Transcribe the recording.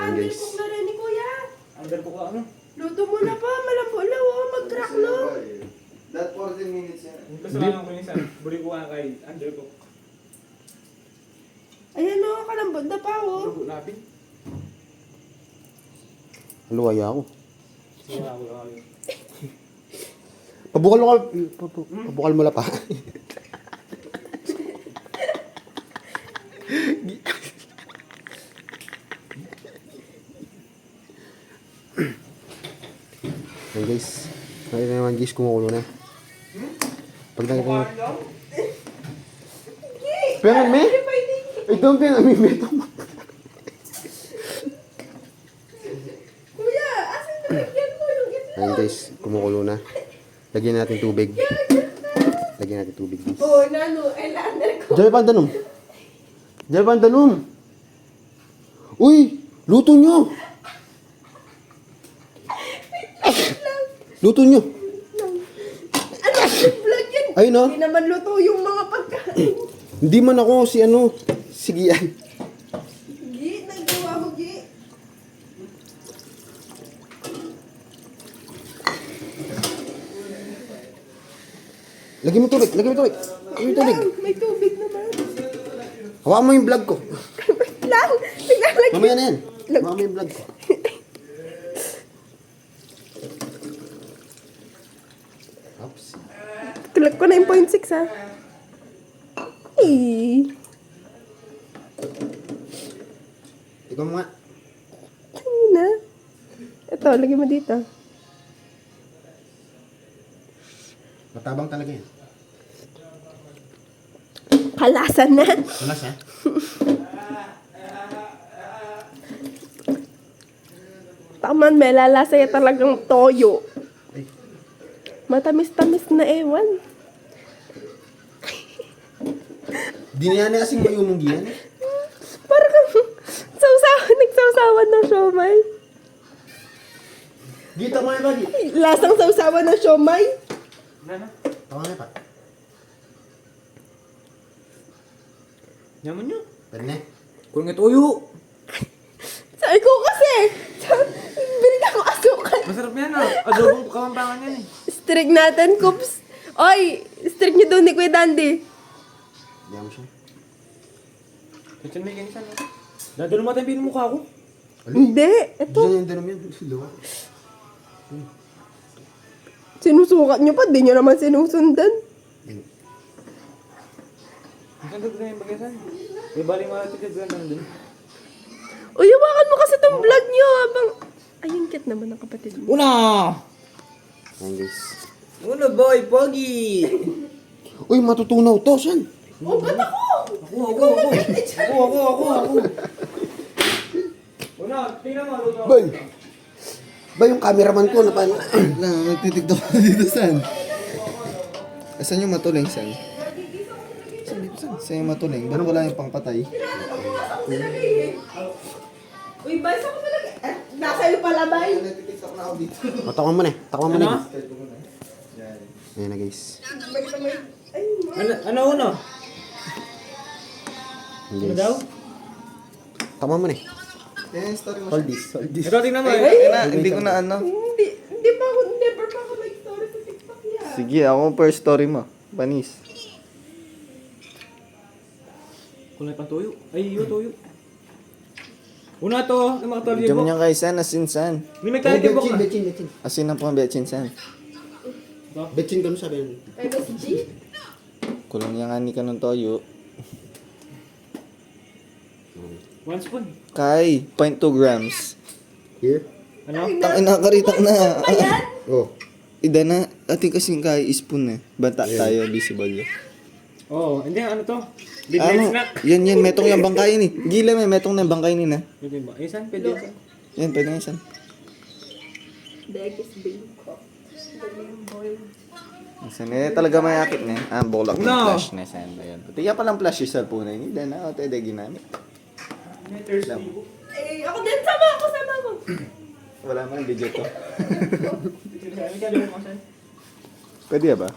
undercook na rin ni Kuya. Undercook ano? Luto mo na pa, malambulaw oh, mag-crack no. That 14 minutes yan. Yung kasalanan ko minsan, buri ko nga kay undercook. Ayan oh, kalambot na pa oh. Luto natin. Luwaya ako. Sige ako lang. Pabukal mo la pa. Hey guys, nakita naman guys, kumukulo na. Pag nakita nyo... Pero me? Ito ang pinamimito mo. Kuya, asan nalagyan mo yung itlog? Ayun guys, kumukulo na. Lagyan natin tubig. Lagyan natin tubig guys. Oh, nano, ay undercook. Diyan pa ang tanong. Diyan pa ang tanong. Uy! Luto nyo! Luto nyo! Ano, vlog yan? Ayun no? Hindi naman luto yung mga pagkain. Hindi man ako si Sigian. Gi, nagawa mo, Gi. Lagyan mo tubig, lagyan mo tubig. Lagyan mo tubig. May tubig naman. Hawakan mo yung vlog ko. Wait lang, naglalagay. Mamaya na yan. Hawakan mo yung vlog ko. Oops. Tulak ko na yung 0.6 ha. Ay. Ikaw mo nga. Ayun na. Ito, lagyan mo dito. Matabang talaga yan. Kalasan na. Malas ha? Taman, may lalasa ya talagang toyo. Ay. Matamis-tamis na ewan. Di na yan kasing mayumong giyan. Parang nagsawsawan ng siomay. Gita mo yung bagi. Lasang sawsawan ng siomay. Ano? Tawa na pa. Yaman nyo. Pwede na. Kung nga tuyo. Sabi ko kasi. Bili ako asukal. Masarap yan ah. Adobong kamampangan yan eh. Strig natin, Coops. Oy, strig niyo doon ni Kuya Dandy. Diyan mo siya. Kitchen may ganyan ah. Dadalo mo tayo mukha ko. Hindi. Ito. Diyan yung danom yan. Luwa. Sinusukat niyo pa. Di niyo naman sinusundan. Ang ganda ko na yung bagasan. May bali mga natin ganda na dun. Uy, hawakan mo kasi itong vlog niyo habang... Ay, yung cute naman ng kapatid mo. Una! Ayan guys. Una boy, pogi! Uy, matutunaw to. Saan? Oh, ba't ako? Ako. Una, tingnan mo, luto. Bay! Ba yung cameraman ko na paano? Nagtitiktok ka dito, San? Saan yung matuling, San? Saan yung matuling? Ba't wala yung pangpatay? Uy, basa ko talaga. Nasa iyo pala, bay. Nagtitiktok na ako dito. Takwan mo na. Takwan mo na. Ano? Ayan na guys. Ano uno? Ayan, Ano guys. daw? Takwan mo na. Yan yung story mo. Hold this. Hold this. Ikaw tingnan mo Ay, eh. hindi ko na ano. Hindi pa ako, never pa ako nag-story sa TikTok yan. Sige, ako first story mo. Banis. Kulay pang tuyo. Ay, yung tuyo. Una to, yung mga tolyo Diyan mo. niya kay San, asin San. May nagkalagay mo ka. Betchin. Asin na po ang betchin San. Betchin ka no sabi yun. Ay, mas G. Kulong niya nga ni ka ng toyo. 1 spoon. Kay, 0.2 grams. Here? Ano? Tangin na, karitak na. Ayan. Oh. Ida na, ating kasing kay spoon eh. Banta tayo, visible. Oo, hindi ano to? Midnight Ano? snack. Yan, metong yung bangkay ni. Gila may metong na yung bangkay ni na. Pwede ba? Isan, pwede isan. Yan, pwede nga San. Degis Bangkok. Daling boy. San eh, talaga may akit na. Bulak ng No. flash na San. Ayan. Tiya palang flash yung cellphone na yun. Ida na, o tayo ginamit. Eh, ako din, sama ako. Wala man, video to. Pwede ka, Pwede ba?